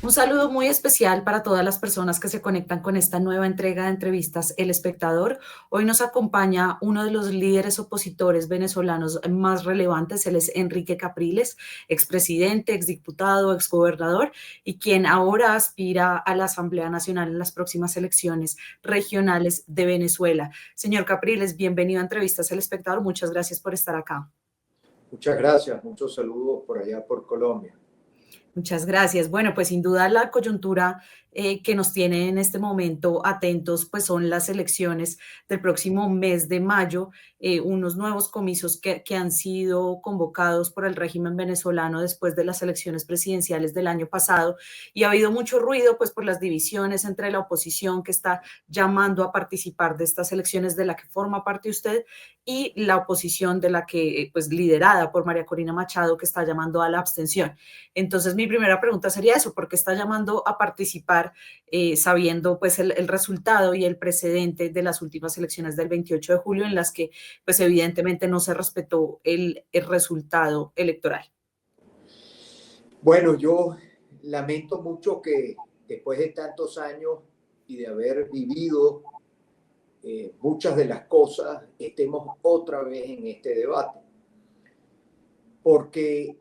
Un saludo muy especial para todas las personas que se conectan con esta nueva entrega de entrevistas El Espectador. Hoy nos acompaña uno de los líderes opositores venezolanos más relevantes. Él es Enrique Capriles, expresidente, exdiputado, exgobernador y quien ahora aspira a la Asamblea Nacional en las próximas elecciones regionales de Venezuela. Señor Capriles, bienvenido a Entrevistas El Espectador. Muchas gracias por estar acá. Muchas gracias, muchos saludos por allá por Colombia. Muchas gracias. Bueno, pues sin duda la coyuntura que nos tiene en este momento atentos, pues son las elecciones del próximo mes de mayo, unos nuevos comicios que han sido convocados por el régimen venezolano después de las elecciones presidenciales del año pasado y ha habido mucho ruido pues por las divisiones entre la oposición que está llamando a participar de estas elecciones de la que forma parte usted y la oposición de la que pues liderada por María Corina Machado que está llamando a la abstención. Entonces, mi primera pregunta sería eso, ¿por qué está llamando a participar sabiendo pues el resultado y el precedente de las últimas elecciones del 28 de julio en las que pues evidentemente no se respetó el resultado electoral? Bueno, yo lamento mucho que después de tantos años y de haber vivido muchas de las cosas, estemos otra vez en este debate, porque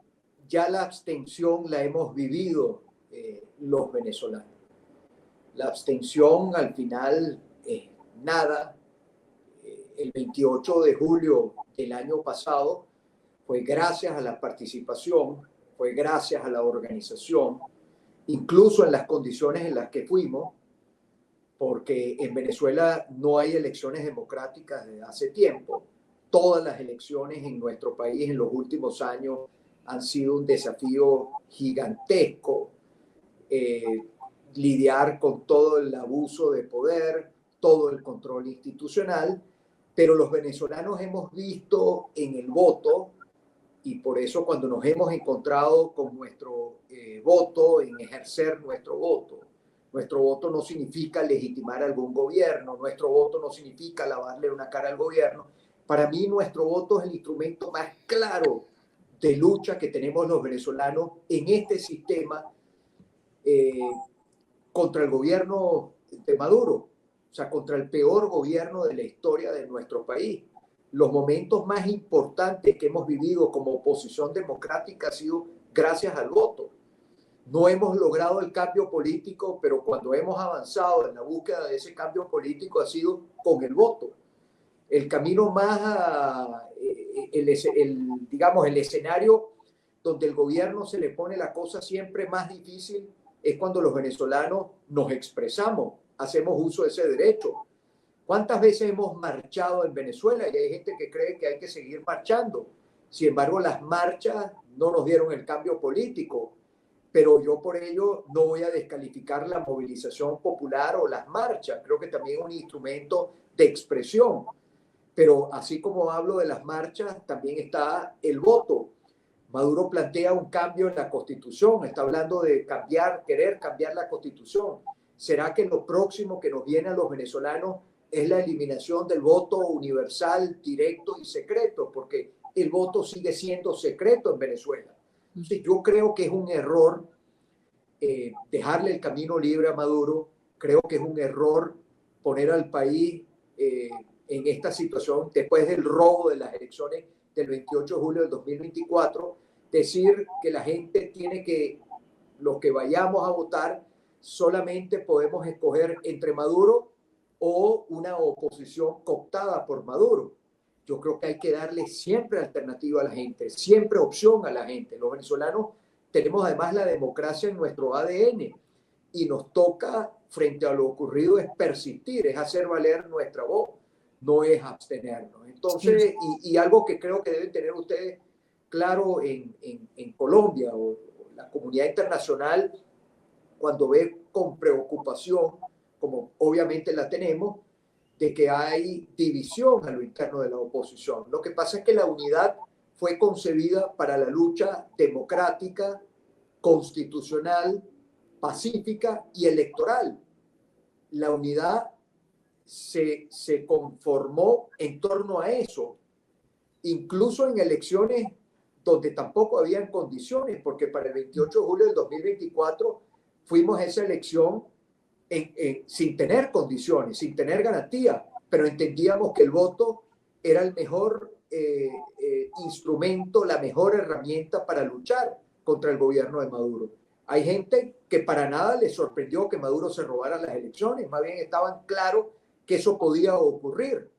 ya la abstención la hemos vivido los venezolanos. La abstención al final es nada. El 28 de julio del año pasado fue gracias a la participación, fue gracias a la organización, incluso en las condiciones en las que fuimos, porque en Venezuela no hay elecciones democráticas desde hace tiempo. Todas las elecciones en nuestro país en los últimos años han sido un desafío gigantesco. Lidiar con todo el abuso de poder, todo el control institucional, pero los venezolanos hemos visto en el voto, y por eso cuando nos hemos encontrado con nuestro voto, en ejercer nuestro voto no significa legitimar algún gobierno, nuestro voto no significa lavarle una cara al gobierno. Para mí nuestro voto es el instrumento más claro de lucha que tenemos los venezolanos en este sistema contra el gobierno de Maduro, o sea, contra el peor gobierno de la historia de nuestro país. Los momentos más importantes que hemos vivido como oposición democrática ha sido gracias al voto. No hemos logrado el cambio político, pero cuando hemos avanzado en la búsqueda de ese cambio político ha sido con el voto. El camino más, digamos, el escenario donde el gobierno se le pone la cosa siempre más difícil es cuando los venezolanos nos expresamos, hacemos uso de ese derecho. ¿Cuántas veces hemos marchado en Venezuela? Y hay gente que cree que hay que seguir marchando. Sin embargo, las marchas no nos dieron el cambio político, pero yo por ello no voy a descalificar la movilización popular o las marchas. Creo que también es un instrumento de expresión. Pero así como hablo de las marchas, también está el voto. Maduro plantea un cambio en la Constitución, está hablando de cambiar, querer cambiar la Constitución. ¿Será que lo próximo que nos viene a los venezolanos es la eliminación del voto universal, directo y secreto? Porque el voto sigue siendo secreto en Venezuela. Entonces, yo creo que es un error dejarle el camino libre a Maduro. Creo que es un error poner al país en esta situación después del robo de las elecciones del 28 de julio del 2024, decir que la gente tiene que, los que vayamos a votar, solamente podemos escoger entre Maduro o una oposición cooptada por Maduro. Yo creo que hay que darle siempre alternativa a la gente, siempre opción a la gente. Los venezolanos tenemos además la democracia en nuestro ADN y nos toca, frente a lo ocurrido, es persistir, es hacer valer nuestra voz, no es abstenernos. Entonces, y algo que creo que deben tener ustedes claro en Colombia o la comunidad internacional, cuando ve con preocupación, como obviamente la tenemos, de que hay división a lo interno de la oposición. Lo que pasa es que la unidad fue concebida para la lucha democrática, constitucional, pacífica y electoral. La unidad se conformó en torno a eso, incluso en elecciones donde tampoco habían condiciones, porque para el 28 de julio del 2024 fuimos a esa elección sin tener condiciones, sin tener garantía, pero entendíamos que el voto era el mejor instrumento, la mejor herramienta para luchar contra el gobierno de Maduro. Hay gente que para nada les sorprendió que Maduro se robara las elecciones, más bien estaban claros que eso podía ocurrir.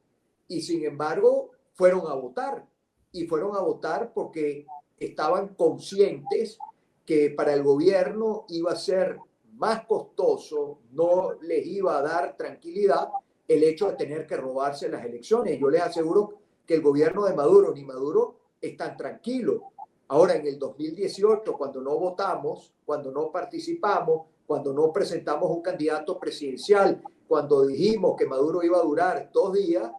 Y sin embargo, fueron a votar. Y fueron a votar porque estaban conscientes que para el gobierno iba a ser más costoso, no les iba a dar tranquilidad el hecho de tener que robarse las elecciones. Yo les aseguro que el gobierno de Maduro ni Maduro están tranquilos. Ahora, en el 2018, cuando no votamos, cuando no participamos, cuando no presentamos un candidato presidencial, cuando dijimos que Maduro iba a durar 2 días,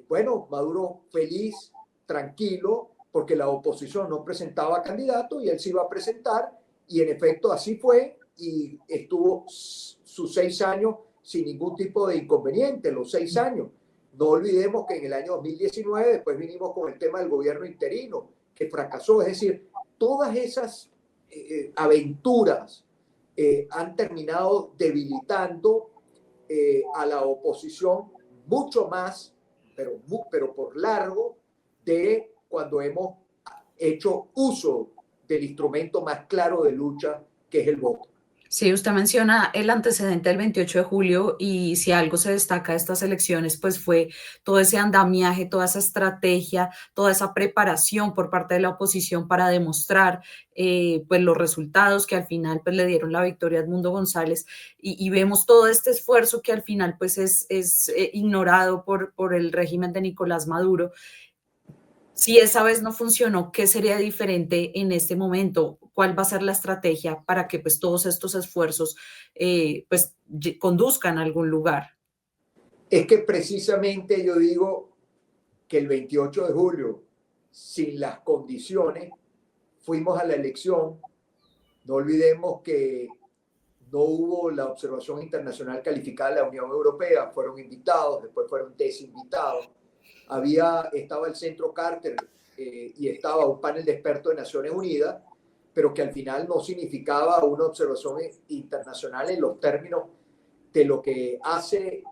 bueno, Maduro feliz, tranquilo, porque la oposición no presentaba candidato y él se iba a presentar, y en efecto así fue, y estuvo sus 6 años sin ningún tipo de inconveniente, los 6 años. No olvidemos que en el año 2019 después vinimos con el tema del gobierno interino, que fracasó. Es decir, todas esas aventuras han terminado debilitando a la oposición mucho más, pero por largo, de cuando hemos hecho uso del instrumento más claro de lucha, que es el voto. Sí, usted menciona el antecedente del 28 de julio y si algo se destaca de estas elecciones, pues fue todo ese andamiaje, toda esa estrategia, toda esa preparación por parte de la oposición para demostrar pues los resultados que al final pues le dieron la victoria a Edmundo González y vemos todo este esfuerzo que al final pues es ignorado por el régimen de Nicolás Maduro. Si esa vez no funcionó, ¿qué sería diferente en este momento? ¿Cuál va a ser la estrategia para que pues todos estos esfuerzos pues conduzcan a algún lugar? Es que precisamente yo digo que el 28 de julio, sin las condiciones, fuimos a la elección. No olvidemos que no hubo la observación internacional calificada de la Unión Europea, fueron invitados, después fueron desinvitados. Estaba el Centro Carter y estaba un panel de expertos de Naciones Unidas, pero que al final no significaba una observación internacional en los términos de lo que hace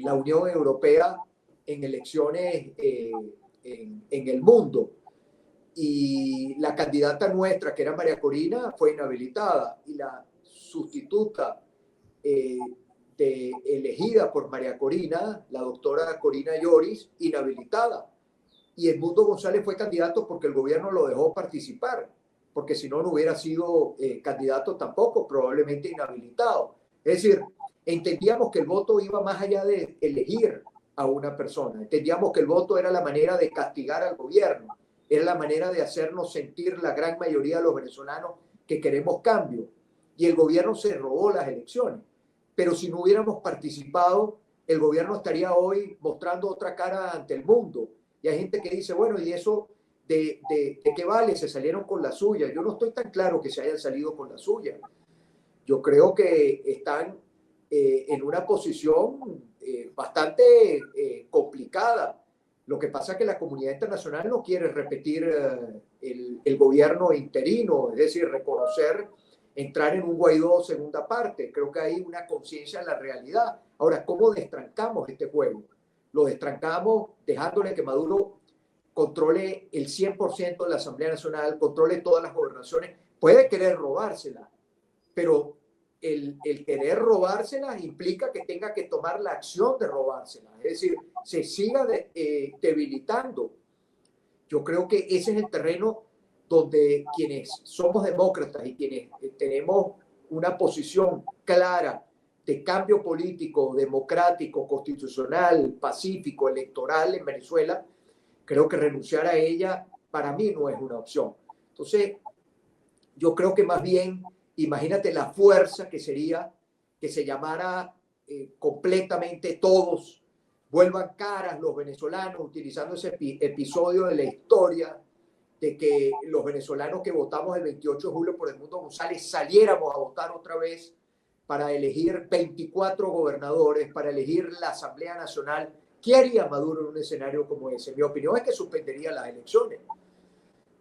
la Unión Europea en elecciones en el mundo. Y la candidata nuestra, que era María Corina, fue inhabilitada, y la sustituta elegida por María Corina, la doctora Corina Lloris, inhabilitada. Y Edmundo González fue candidato porque el gobierno lo dejó participar, porque si no, no hubiera sido candidato tampoco, probablemente inhabilitado. Es decir, entendíamos que el voto iba más allá de elegir a una persona, entendíamos que el voto era la manera de castigar al gobierno, era la manera de hacernos sentir la gran mayoría de los venezolanos que queremos cambio. Y el gobierno se robó las elecciones. Pero si no hubiéramos participado, el gobierno estaría hoy mostrando otra cara ante el mundo. Y hay gente que dice, bueno, ¿y eso de qué vale? Se salieron con la suya. Yo no estoy tan claro que se hayan salido con la suya. Yo creo que están en una posición bastante complicada. Lo que pasa es que la comunidad internacional no quiere repetir el gobierno interino, es decir, reconocer, entrar en un Guaidó segunda parte. Creo que hay una conciencia de la realidad. Ahora, ¿cómo destrancamos este juego? Lo destrancamos dejándole que Maduro controle el 100% de la Asamblea Nacional, controle todas las gobernaciones. Puede querer robársela, pero el querer robárselas implica que tenga que tomar la acción de robárselas, es decir, se siga debilitando. Yo creo que ese es el terreno donde quienes somos demócratas y quienes tenemos una posición clara de cambio político, democrático, constitucional, pacífico, electoral en Venezuela, creo que renunciar a ella para mí no es una opción. Entonces, yo creo que más bien, imagínate la fuerza que sería que se llamara completamente todos, vuelvan caras los venezolanos, utilizando ese episodio de la historia de que los venezolanos que votamos el 28 de julio por Edmundo González saliéramos a votar otra vez para elegir 24 gobernadores, para elegir la Asamblea Nacional. ¿Qué haría Maduro en un escenario como ese? Mi opinión es que suspendería las elecciones,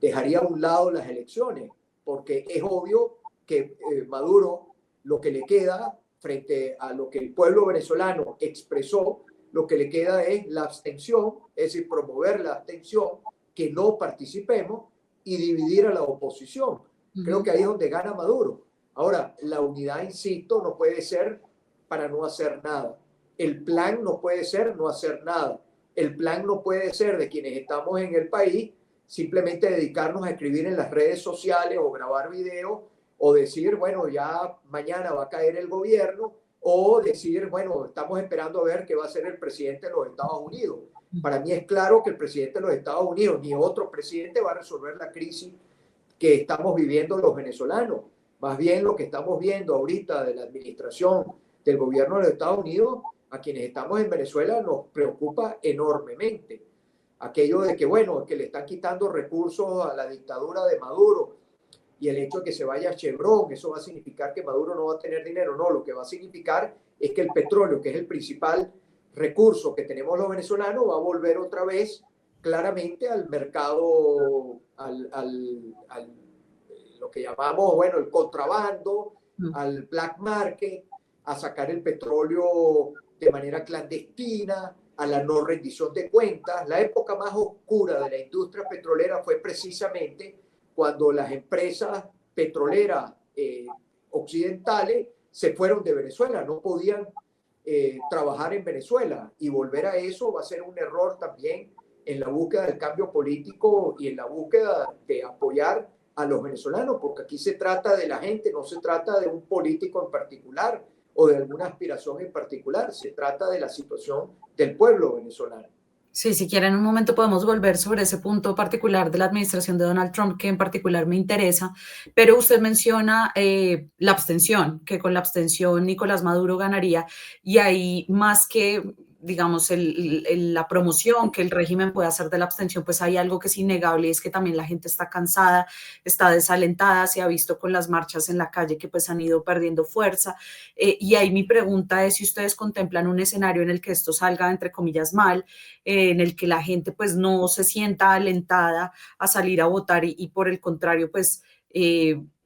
dejaría a un lado las elecciones, porque es obvio que Maduro, lo que le queda frente a lo que el pueblo venezolano expresó, lo que le queda es la abstención, es decir, promover la abstención, que no participemos y dividir a la oposición. Creo que ahí es donde gana Maduro. Ahora, la unidad, insisto, no puede ser para no hacer nada. El plan no puede ser no hacer nada. El plan no puede ser de quienes estamos en el país simplemente dedicarnos a escribir en las redes sociales o grabar videos o decir, bueno, ya mañana va a caer el gobierno, o decir, bueno, estamos esperando a ver qué va a hacer el presidente de los Estados Unidos. Para mí es claro que el presidente de los Estados Unidos ni otro presidente va a resolver la crisis que estamos viviendo los venezolanos. Más bien lo que estamos viendo ahorita de la administración del gobierno de los Estados Unidos, a quienes estamos en Venezuela, nos preocupa enormemente. Aquello de que, bueno, que le están quitando recursos a la dictadura de Maduro, y el hecho de que se vaya a Chevron, eso va a significar que Maduro no va a tener dinero. No, lo que va a significar es que el petróleo, que es el principal recurso que tenemos los venezolanos, va a volver otra vez claramente al mercado, lo que llamamos, bueno, el contrabando, al black market, a sacar el petróleo de manera clandestina, a la no rendición de cuentas. La época más oscura de la industria petrolera fue precisamente cuando las empresas petroleras occidentales se fueron de Venezuela, no podían trabajar en Venezuela, y volver a eso va a ser un error también en la búsqueda del cambio político y en la búsqueda de apoyar a los venezolanos, porque aquí se trata de la gente, no se trata de un político en particular o de alguna aspiración en particular, se trata de la situación del pueblo venezolano. Sí, si quieren, en un momento podemos volver sobre ese punto particular de la administración de Donald Trump, que en particular me interesa, pero usted menciona la abstención, que con la abstención Nicolás Maduro ganaría, y ahí más que, digamos, la promoción que el régimen puede hacer de la abstención, pues hay algo que es innegable, y es que también la gente está cansada, está desalentada, se ha visto con las marchas en la calle que pues han ido perdiendo fuerza, y ahí mi pregunta es si ustedes contemplan un escenario en el que esto salga, entre comillas, mal, en el que la gente pues no se sienta alentada a salir a votar y por el contrario pues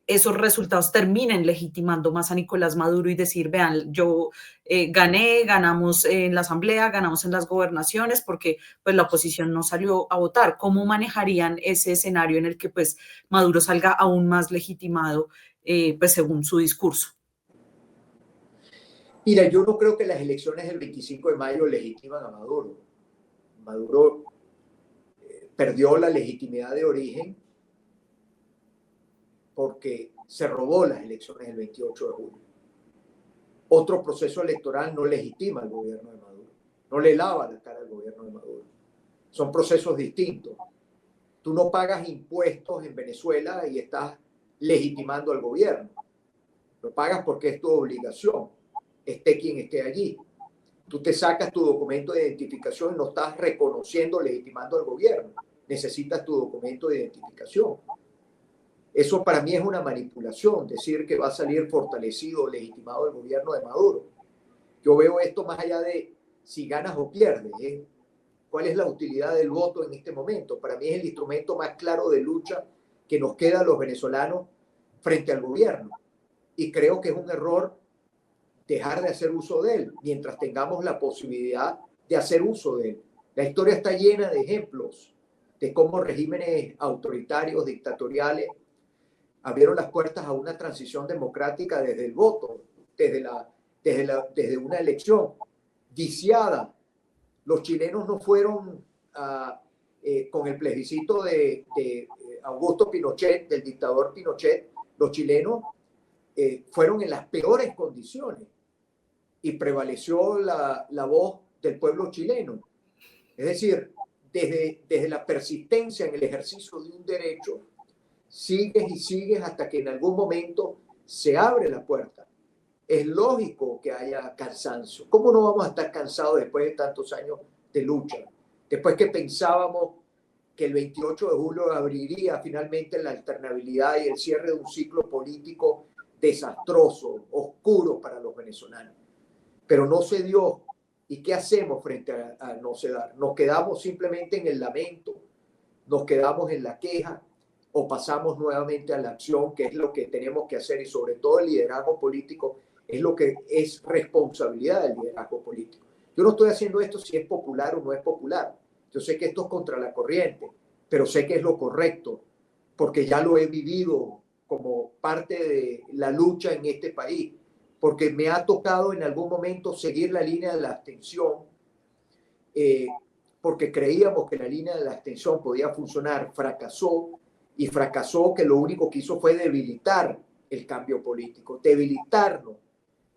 esos resultados terminen legitimando más a Nicolás Maduro y decir, vean, yo ganamos en la asamblea, ganamos en las gobernaciones porque pues la oposición no salió a votar. ¿Cómo manejarían ese escenario en el que pues Maduro salga aún más legitimado pues según su discurso? Mira, yo no creo que las elecciones del 25 de mayo legitiman a Maduro. Maduro perdió la legitimidad de origen porque se robó las elecciones del 28 de julio. Otro proceso electoral no legitima al gobierno de Maduro, no le lava la cara al gobierno de Maduro. Son procesos distintos. Tú no pagas impuestos en Venezuela y estás legitimando al gobierno. Lo pagas porque es tu obligación, esté quien esté allí. Tú te sacas tu documento de identificación y no estás reconociendo, legitimando al gobierno. Necesitas tu documento de identificación. Eso para mí es una manipulación, decir que va a salir fortalecido, legitimado el gobierno de Maduro. Yo veo esto más allá de si ganas o pierdes. ¿Cuál es la utilidad del voto en este momento? Para mí es el instrumento más claro de lucha que nos queda a los venezolanos frente al gobierno. Y creo que es un error dejar de hacer uso de él mientras tengamos la posibilidad de hacer uso de él. La historia está llena de ejemplos de cómo regímenes autoritarios, dictatoriales, abrieron las puertas a una transición democrática desde el voto, desde una elección viciada. Los chilenos no fueron con el plebiscito de Augusto Pinochet, del dictador Pinochet, los chilenos fueron en las peores condiciones y prevaleció la voz del pueblo chileno. Es decir, desde la persistencia en el ejercicio de un derecho, sigues y sigues hasta que en algún momento se abre la puerta. Es lógico que haya cansancio. ¿Cómo no vamos a estar cansados después de tantos años de lucha? Después que pensábamos que el 28 de julio abriría finalmente la alternabilidad y el cierre de un ciclo político desastroso, oscuro para los venezolanos. Pero no se dio. ¿Y qué hacemos frente a no se dar? Nos quedamos simplemente en el lamento, nos quedamos en la queja, o pasamos nuevamente a la acción, que es lo que tenemos que hacer, y sobre todo el liderazgo político es lo que es responsabilidad del liderazgo político. Yo no estoy haciendo esto si es popular o no es popular. Yo sé que esto es contra la corriente, pero sé que es lo correcto, porque ya lo he vivido como parte de la lucha en este país, porque me ha tocado en algún momento seguir la línea de la abstención, porque creíamos que la línea de la abstención podía funcionar, fracasó, y fracasó que lo único que hizo fue debilitar el cambio político, debilitarlo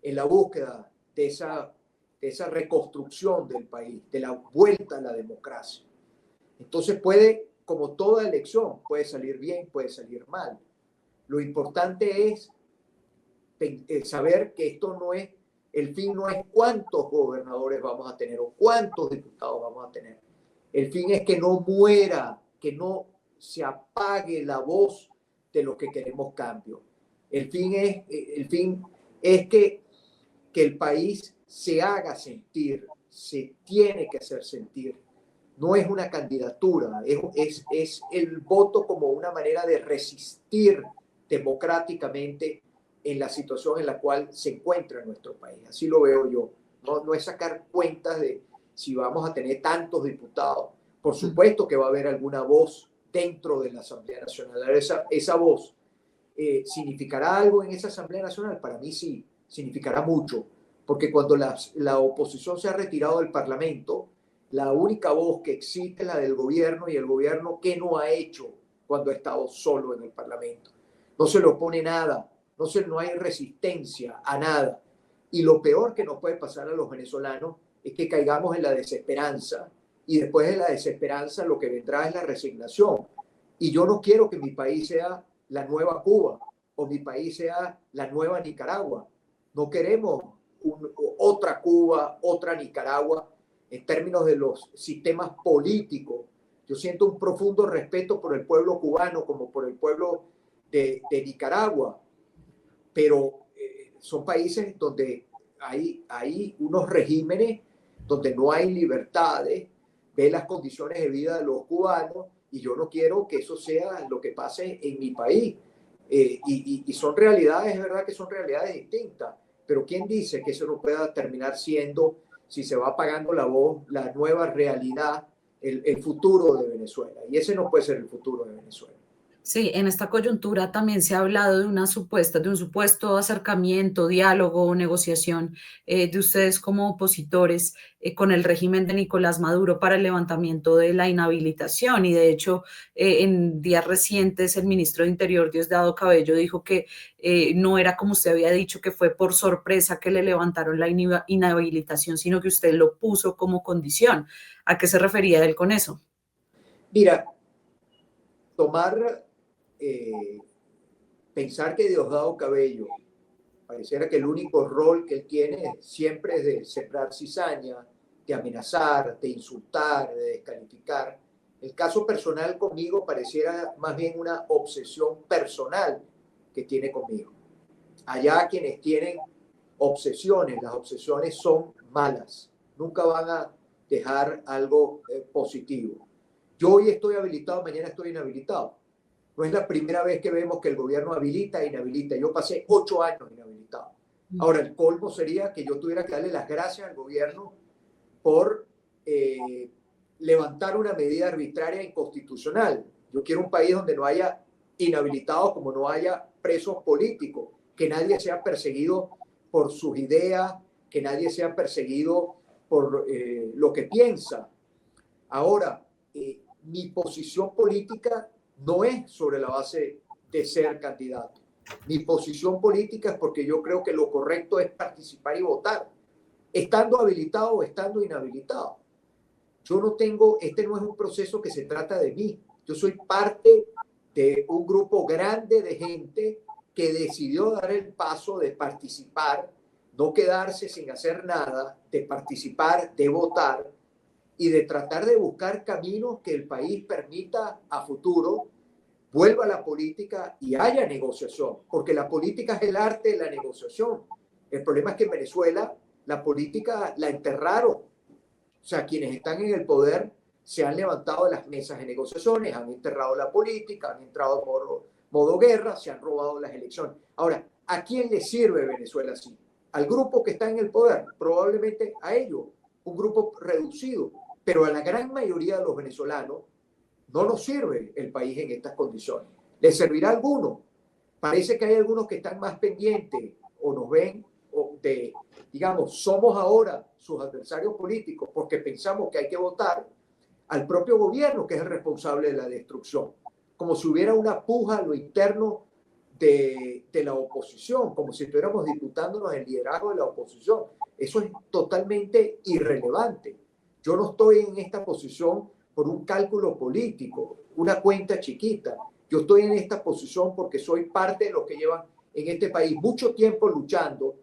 en la búsqueda de esa reconstrucción del país, de la vuelta a la democracia. Entonces puede, como toda elección, puede salir bien, puede salir mal. Lo importante es saber que esto no es, el fin no es cuántos gobernadores vamos a tener o cuántos diputados vamos a tener. El fin es que no muera, que no se apague la voz de los que queremos cambio. El fin es que el país se haga sentir, se tiene que hacer sentir. No es una candidatura, es el voto como una manera de resistir democráticamente en la situación en la cual se encuentra nuestro país. Así lo veo yo. No es sacar cuentas de si vamos a tener tantos diputados. Por supuesto que va a haber alguna voz dentro de la Asamblea Nacional. Esa voz ¿significará algo en esa Asamblea Nacional? Para mí sí, significará mucho, porque cuando la oposición se ha retirado del Parlamento, la única voz que existe es la del gobierno, y el gobierno, ¿qué no ha hecho cuando ha estado solo en el Parlamento? No se le opone nada, no hay resistencia a nada. Y lo peor que nos puede pasar a los venezolanos es que caigamos en la desesperanza, y después de la desesperanza lo que vendrá es la resignación. Y yo no quiero que mi país sea la nueva Cuba o mi país sea la nueva Nicaragua. No queremos otra Cuba, otra Nicaragua en términos de los sistemas políticos. Yo siento un profundo respeto por el pueblo cubano como por el pueblo de Nicaragua, pero son países donde hay unos regímenes donde no hay libertades, ve las condiciones de vida de los cubanos, y yo no quiero que eso sea lo que pase en mi país. Y son realidades, es verdad que son realidades distintas, pero ¿quién dice que eso no pueda terminar siendo, si se va apagando la voz, la nueva realidad, el futuro de Venezuela? Y ese no puede ser el futuro de Venezuela. Sí, en esta coyuntura también se ha hablado de un supuesto acercamiento, diálogo, negociación de ustedes como opositores con el régimen de Nicolás Maduro para el levantamiento de la inhabilitación. Y de hecho, en días recientes, el ministro de Interior, Diosdado Cabello, dijo que no era como usted había dicho, que fue por sorpresa que le levantaron la inhabilitación, sino que usted lo puso como condición. ¿A qué se refería él con eso? Mira, pensar que Diosdado Cabello pareciera que el único rol que él tiene siempre es de sembrar cizaña, de amenazar, de insultar, de descalificar. El caso personal conmigo pareciera más bien una obsesión personal que tiene conmigo. Allá quienes tienen obsesiones, las obsesiones son malas, nunca van a dejar algo positivo. Yo hoy estoy habilitado, mañana estoy inhabilitado. No es la primera vez que vemos que el gobierno habilita e inhabilita. Yo pasé 8 años inhabilitado. Ahora, el colmo sería que yo tuviera que darle las gracias al gobierno por levantar una medida arbitraria e inconstitucional. Yo quiero un país donde no haya inhabilitados, como no haya presos políticos, que nadie sea perseguido por sus ideas, que nadie sea perseguido por lo que piensa. Ahora, mi posición política no es sobre la base de ser candidato. Mi posición política es porque yo creo que lo correcto es participar y votar, estando habilitado o estando inhabilitado. Yo no tengo, este no es un proceso que se trata de mí. Yo soy parte de un grupo grande de gente que decidió dar el paso de participar, no quedarse sin hacer nada, de participar, de votar y de tratar de buscar caminos que el país permita a futuro vuelva a la política y haya negociación, porque la política es el arte de la negociación. El problema es que en Venezuela la política la enterraron. O sea, quienes están en el poder se han levantado de las mesas de negociaciones, han enterrado la política, han entrado en modo guerra, se han robado las elecciones. Ahora, ¿a quién le sirve Venezuela así? Al grupo que está en el poder, probablemente a ellos, un grupo reducido, pero a la gran mayoría de los venezolanos no nos sirve el país en estas condiciones. ¿Les servirá a algunos? Parece que hay algunos que están más pendientes o nos ven de, digamos, somos ahora sus adversarios políticos porque pensamos que hay que votar al propio gobierno, que es el responsable de la destrucción, como si hubiera una puja a lo interno de la oposición, como si estuviéramos disputándonos el liderazgo de la oposición. Eso es totalmente irrelevante. Yo no estoy en esta posición por un cálculo político, una cuenta chiquita. Yo estoy en esta posición porque soy parte de los que llevan en este país mucho tiempo luchando,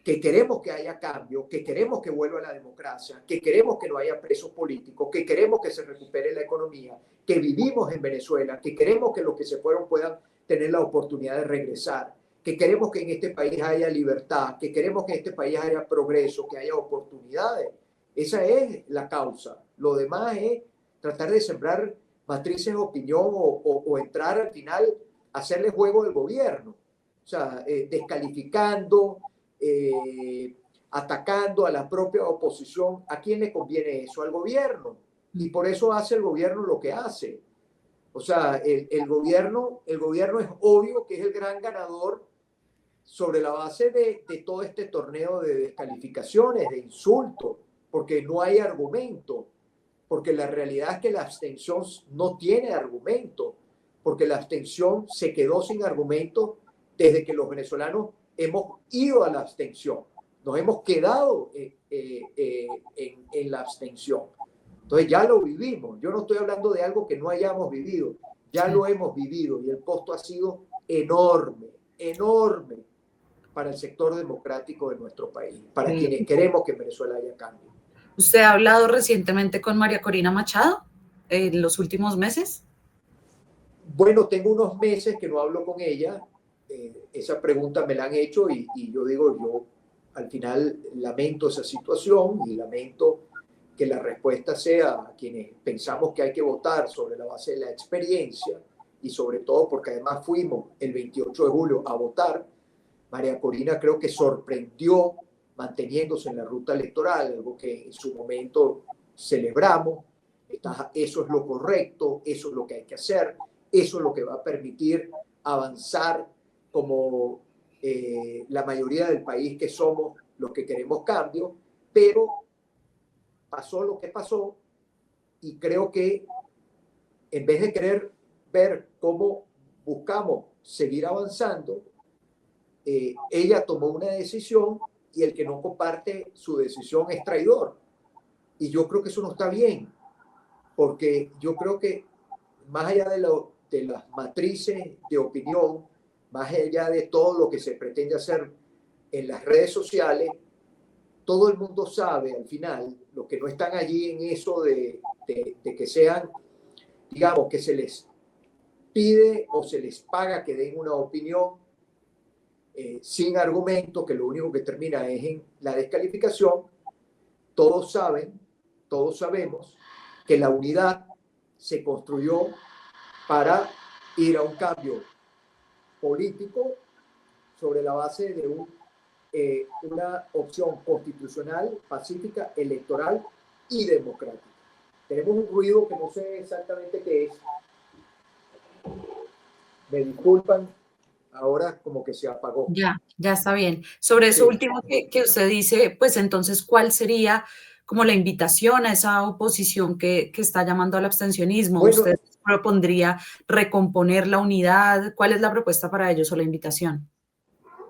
que queremos que haya cambio, que queremos que vuelva la democracia, que queremos que no haya presos políticos, que queremos que se recupere la economía, que vivimos en Venezuela, que queremos que los que se fueron puedan tener la oportunidad de regresar, que queremos que en este país haya libertad, que queremos que en este país haya progreso, que haya oportunidades. Esa es la causa. Lo demás es tratar de sembrar matrices de opinión o entrar al final a hacerle juego al gobierno. O sea, descalificando, atacando a la propia oposición. ¿A quién le conviene eso? Al gobierno. Y por eso hace el gobierno lo que hace. O sea, el gobierno es obvio que es el gran ganador sobre la base de todo este torneo de descalificaciones, de insultos, porque no hay argumento, porque la realidad es que la abstención no tiene argumento, porque la abstención se quedó sin argumento desde que los venezolanos hemos ido a la abstención, nos hemos quedado en la abstención. Entonces ya lo vivimos. Yo no estoy hablando de algo que no hayamos vivido, ya lo hemos vivido y el costo ha sido enorme, enorme para el sector democrático de nuestro país, para quienes queremos que en Venezuela haya cambio. ¿Usted ha hablado recientemente con María Corina Machado en los últimos meses? Bueno, tengo unos meses que no hablo con ella. Esa pregunta me la han hecho y yo digo, yo al final lamento esa situación y lamento que la respuesta sea a quienes pensamos que hay que votar sobre la base de la experiencia y sobre todo porque además fuimos el 28 de julio a votar. María Corina creo que sorprendió manteniéndose en la ruta electoral, algo que en su momento celebramos. Eso es lo correcto, eso es lo que hay que hacer, eso es lo que va a permitir avanzar como la mayoría del país que somos los que queremos cambio, pero pasó lo que pasó y creo que en vez de querer ver cómo buscamos seguir avanzando, ella tomó una decisión y el que no comparte su decisión es traidor. Y yo creo que eso no está bien, porque yo creo que más allá de las matrices de opinión, más allá de todo lo que se pretende hacer en las redes sociales, todo el mundo sabe al final, los que no están allí en eso de que sean, digamos, que se les pide o se les paga que den una opinión sin argumento, que lo único que termina es en la descalificación. Todos saben, todos sabemos que la unidad se construyó para ir a un cambio político sobre la base de una opción constitucional, pacífica, electoral y democrática. Tenemos un ruido que no sé exactamente qué es. Me disculpan, ahora como que se apagó. Ya está bien. Sobre eso último que usted dice, pues entonces, ¿cuál sería como la invitación a esa oposición que está llamando al abstencionismo? Bueno, ¿Usted propondría recomponer la unidad? ¿Cuál es la propuesta para ellos o la invitación?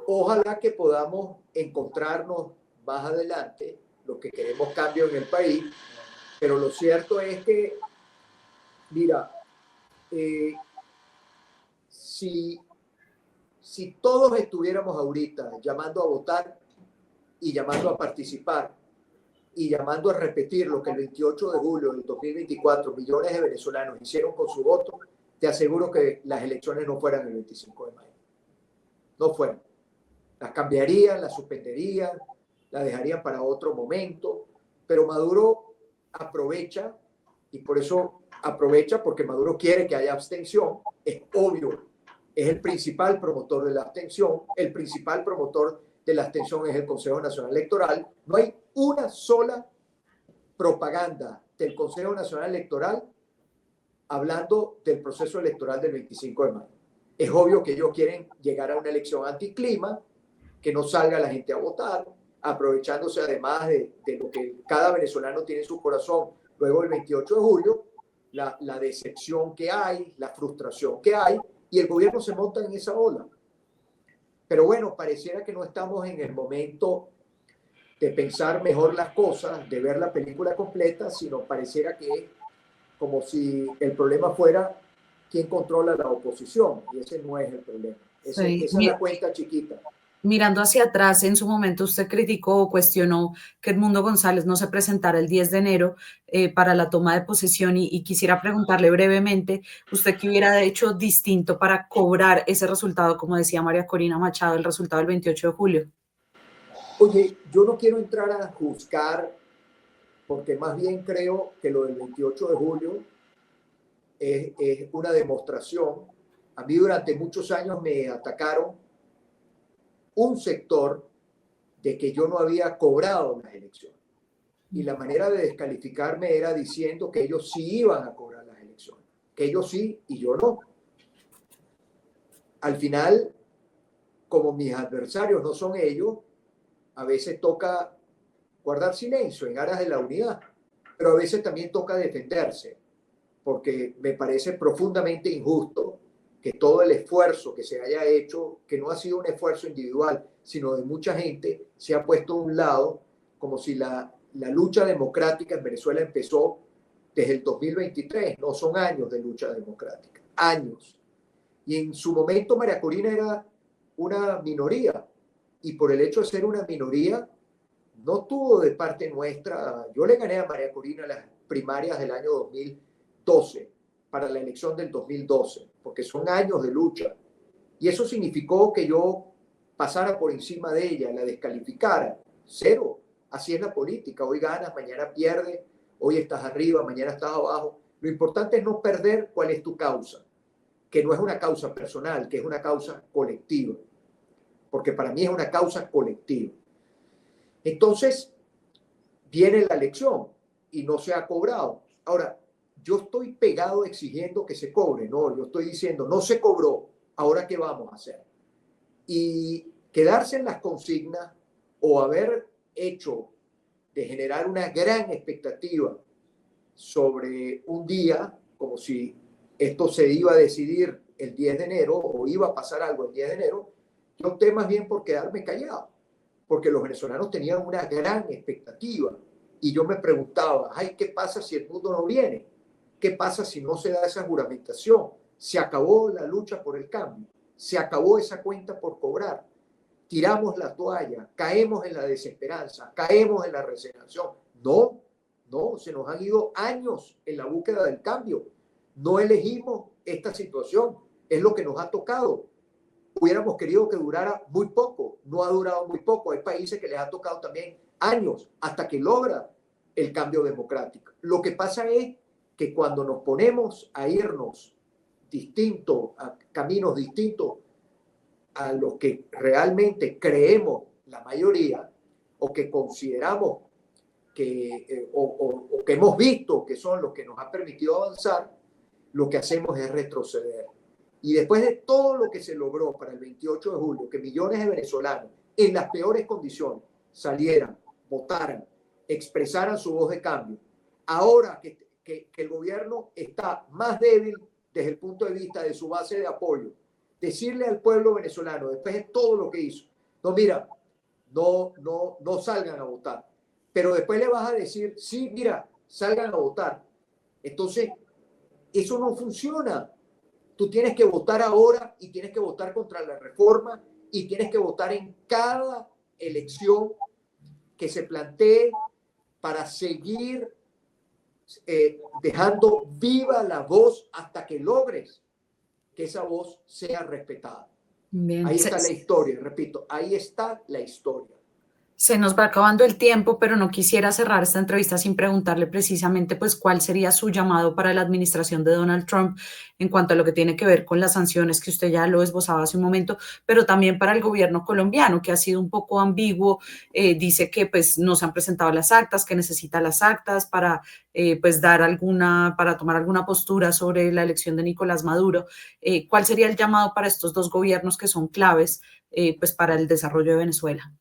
Ojalá que podamos encontrarnos más adelante, los que queremos cambio en el país, pero lo cierto es que, mira, si todos estuviéramos ahorita llamando a votar y llamando a participar y llamando a repetir lo que el 28 de julio del 2024 millones de venezolanos hicieron con su voto, te aseguro que las elecciones no fueran el 25 de mayo. No fueran. Las cambiarían, las suspenderían, las dejarían para otro momento, pero Maduro aprovecha y por eso aprovecha, porque Maduro quiere que haya abstención, es obvio, es el principal promotor de la abstención, el principal promotor de la abstención es el Consejo Nacional Electoral. No hay una sola propaganda del Consejo Nacional Electoral hablando del proceso electoral del 25 de mayo. Es obvio que ellos quieren llegar a una elección anticlima, que no salga la gente a votar, aprovechándose además de lo que cada venezolano tiene en su corazón luego del 28 de julio, la decepción que hay, la frustración que hay, y el gobierno se monta en esa ola. Pero bueno, pareciera que no estamos en el momento de pensar mejor las cosas, de ver la película completa, sino pareciera que es como si el problema fuera quién controla la oposición, y ese no es el problema. Esa Sí. es la cuenta chiquita. Mirando hacia atrás, en su momento usted criticó o cuestionó que Edmundo González no se presentara el 10 de enero para la toma de posesión y quisiera preguntarle brevemente, ¿usted qué hubiera hecho distinto para cobrar ese resultado, como decía María Corina Machado, el resultado del 28 de julio? Oye, yo no quiero entrar a juzgar, porque más bien creo que lo del 28 de julio es una demostración. A mí durante muchos años me atacaron un sector de que yo no había cobrado las elecciones. Y la manera de descalificarme era diciendo que ellos sí iban a cobrar las elecciones, que ellos sí y yo no. Al final, como mis adversarios no son ellos, a veces toca guardar silencio en aras de la unidad, pero a veces también toca defenderse, porque me parece profundamente injusto que todo el esfuerzo que se haya hecho, que no ha sido un esfuerzo individual, sino de mucha gente, se ha puesto a un lado, como si la lucha democrática en Venezuela empezó desde el 2023, no son años de lucha democrática, años. Y en su momento María Corina era una minoría, y por el hecho de ser una minoría, no tuvo de parte nuestra. Yo le gané a María Corina las primarias del año 2012 para la elección del 2012, porque son años de lucha. Y eso significó que yo pasara por encima de ella, la descalificara. Cero. Así es la política. Hoy ganas, mañana pierdes, hoy estás arriba, mañana estás abajo. Lo importante es no perder cuál es tu causa, que no es una causa personal, que es una causa colectiva. Porque para mí es una causa colectiva. Entonces, viene la elección y no se ha cobrado. Ahora, yo estoy pegado exigiendo que se cobre, no, yo estoy diciendo, no se cobró, ahora qué vamos a hacer. Y quedarse en las consignas o haber hecho de generar una gran expectativa sobre un día, como si esto se iba a decidir el 10 de enero o iba a pasar algo el 10 de enero, yo opté más bien por quedarme callado, porque los venezolanos tenían una gran expectativa. Y yo me preguntaba, ay, ¿qué pasa si el mundo no viene? ¿Qué pasa si no se da esa juramentación? Se acabó la lucha por el cambio, se acabó esa cuenta por cobrar. Tiramos la toalla, caemos en la desesperanza, caemos en la resignación. No, no, se nos han ido años en la búsqueda del cambio. No elegimos esta situación, es lo que nos ha tocado. Hubiéramos querido que durara muy poco, no ha durado muy poco. Hay países que les ha tocado también años hasta que logra el cambio democrático. Lo que pasa es que cuando nos ponemos a irnos distintos, a caminos distintos a los que realmente creemos la mayoría o que consideramos que, o que hemos visto que son los que nos han permitido avanzar, lo que hacemos es retroceder. Y después de todo lo que se logró para el 28 de julio, que millones de venezolanos en las peores condiciones salieran, votaran, expresaran su voz de cambio, ahora que el gobierno está más débil desde el punto de vista de su base de apoyo, decirle al pueblo venezolano, después de todo lo que hizo, no, mira, no salgan a votar, pero después le vas a decir, sí, mira, salgan a votar. Entonces, eso no funciona. Tú tienes que votar ahora y tienes que votar contra la reforma y tienes que votar en cada elección que se plantee para seguir dejando viva la voz hasta que logres que esa voz sea respetada. Bien. Ahí está la historia, repito, ahí está la historia. Se nos va acabando el tiempo, pero no quisiera cerrar esta entrevista sin preguntarle precisamente pues cuál sería su llamado para la administración de Donald Trump en cuanto a lo que tiene que ver con las sanciones que usted ya lo esbozaba hace un momento, pero también para el gobierno colombiano, que ha sido un poco ambiguo, dice que pues no se han presentado las actas, que necesita las actas para pues dar alguna, para tomar alguna postura sobre la elección de Nicolás Maduro. ¿Cuál sería el llamado para estos dos gobiernos que son claves pues para el desarrollo de Venezuela?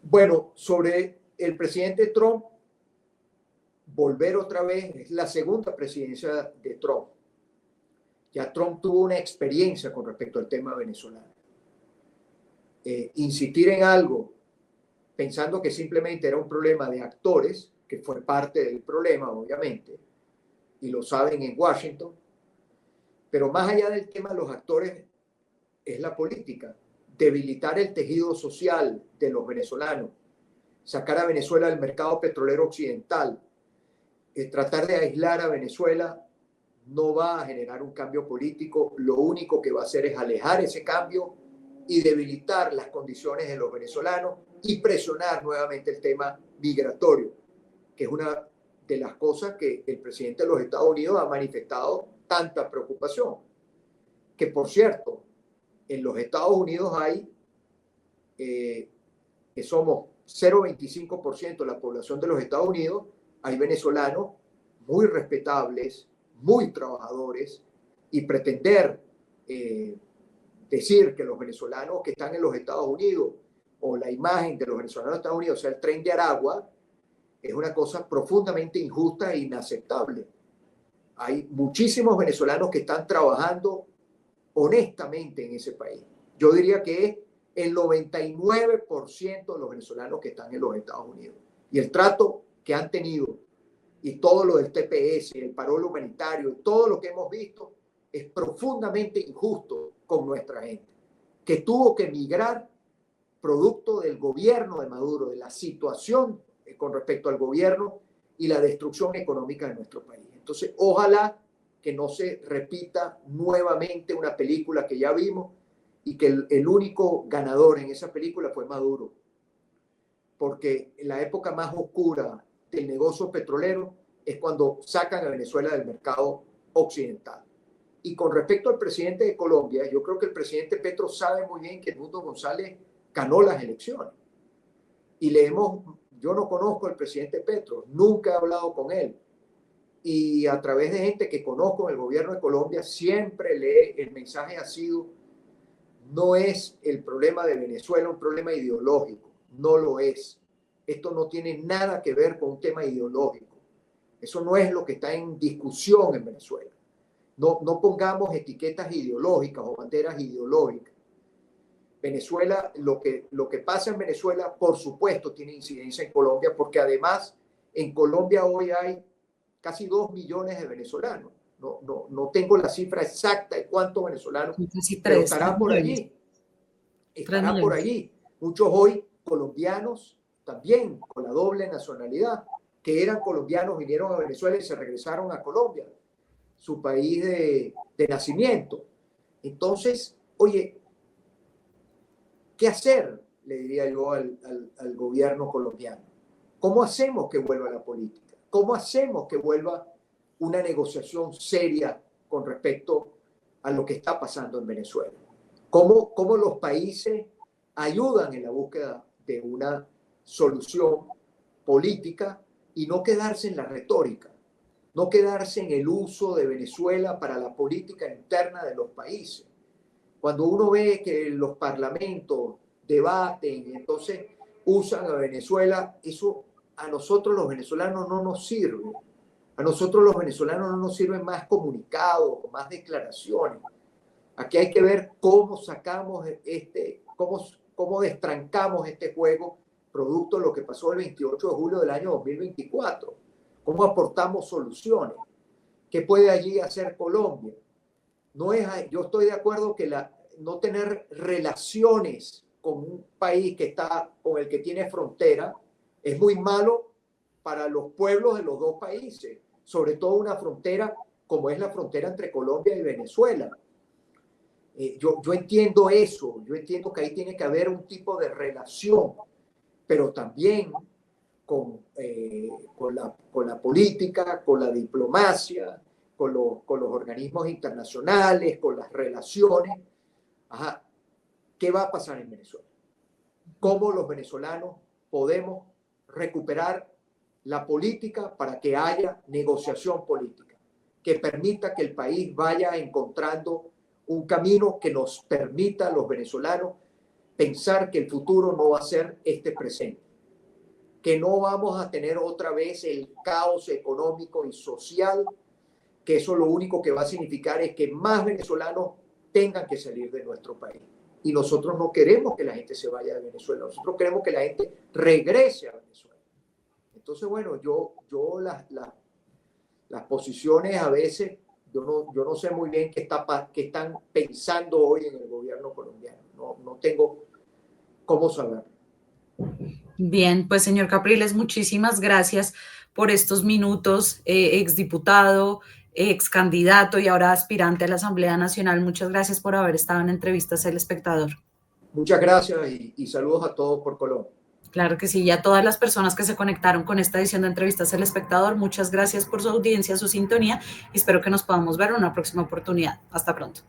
Bueno, sobre el presidente Trump, volver otra vez, es la segunda presidencia de Trump. Ya Trump tuvo una experiencia con respecto al tema venezolano. Insistir en algo pensando que simplemente era un problema de actores, que fue parte del problema, obviamente, y lo saben en Washington, pero más allá del tema de los actores es la política, debilitar el tejido social de los venezolanos, sacar a Venezuela del mercado petrolero occidental, tratar de aislar a Venezuela no va a generar un cambio político, lo único que va a hacer es alejar ese cambio y debilitar las condiciones de los venezolanos y presionar nuevamente el tema migratorio, que es una de las cosas que el presidente de los Estados Unidos ha manifestado tanta preocupación. Que por cierto, en los Estados Unidos hay, que somos 0,25% de la población de los Estados Unidos, hay venezolanos muy respetables, muy trabajadores, y pretender decir que los venezolanos que están en los Estados Unidos o la imagen de los venezolanos de Estados Unidos sea el tren de Aragua es una cosa profundamente injusta e inaceptable. Hay muchísimos venezolanos que están trabajando honestamente en ese país. Yo diría que es el 99% de los venezolanos que están en los Estados Unidos. Y el trato que han tenido y todo lo del TPS, el paro humanitario, todo lo que hemos visto es profundamente injusto con nuestra gente, que tuvo que emigrar producto del gobierno de Maduro, de la situación con respecto al gobierno y la destrucción económica de nuestro país. Entonces, ojalá que no se repita nuevamente una película que ya vimos y que el único ganador en esa película fue Maduro, porque en la época más oscura del negocio petrolero es cuando sacan a Venezuela del mercado occidental. Y con respecto al presidente de Colombia, yo creo que el presidente Petro sabe muy bien que Edmundo González ganó las elecciones. Y yo no conozco al presidente Petro, nunca he hablado con él. Y a través de gente que conozco en el gobierno de Colombia, siempre el mensaje ha sido, no es el problema de Venezuela un problema ideológico, no lo es. Esto no tiene nada que ver con un tema ideológico. Eso no es lo que está en discusión en Venezuela. No pongamos etiquetas ideológicas o banderas ideológicas. Venezuela, lo que pasa en Venezuela, por supuesto, tiene incidencia en Colombia, porque además en Colombia hoy hay casi 2 millones de venezolanos. No tengo la cifra exacta de cuántos venezolanos, pero estarán por allí. Estarán por allí. Muchos hoy colombianos también con la doble nacionalidad, que eran colombianos, vinieron a Venezuela y se regresaron a Colombia, su país de nacimiento. Entonces, oye, ¿qué hacer? Le diría yo al gobierno colombiano. ¿Cómo hacemos que vuelva la política? ¿Cómo hacemos que vuelva una negociación seria con respecto a lo que está pasando en Venezuela? ¿Cómo los países ayudan en la búsqueda de una solución política y no quedarse en la retórica, no quedarse en el uso de Venezuela para la política interna de los países? Cuando uno ve que los parlamentos debaten y entonces usan a Venezuela, eso a nosotros los venezolanos no nos sirve. A nosotros los venezolanos no nos sirven más comunicados, más declaraciones. Aquí hay que ver cómo sacamos cómo destrancamos este juego producto de lo que pasó el 28 de julio del año 2024. Cómo aportamos soluciones. ¿Qué puede allí hacer Colombia? Yo estoy de acuerdo que no tener relaciones con un país con el que tiene frontera es muy malo para los pueblos de los dos países, sobre todo una frontera como es la frontera entre Colombia y Venezuela. Yo entiendo eso, yo entiendo que ahí tiene que haber un tipo de relación pero también con la política, con la diplomacia, con los organismos internacionales, con las relaciones. Ajá. ¿Qué va a pasar en Venezuela? ¿Cómo los venezolanos podemos recuperar la política para que haya negociación política, que permita que el país vaya encontrando un camino que nos permita a los venezolanos pensar que el futuro no va a ser este presente, que no vamos a tener otra vez el caos económico y social, que eso lo único que va a significar es que más venezolanos tengan que salir de nuestro país. Y nosotros no queremos que la gente se vaya de Venezuela, nosotros queremos que la gente regrese a Venezuela. Entonces, bueno, las posiciones a veces, yo no sé muy bien qué están pensando hoy en el gobierno colombiano. No tengo cómo saberlo. Bien, pues señor Capriles, muchísimas gracias por estos minutos, exdiputado, ex candidato y ahora aspirante a la Asamblea Nacional. Muchas gracias por haber estado en Entrevistas El Espectador. Muchas gracias y saludos a todos por Colombia. Claro que sí, y a todas las personas que se conectaron con esta edición de Entrevistas El Espectador, muchas gracias por su audiencia, su sintonía y espero que nos podamos ver en una próxima oportunidad. Hasta pronto.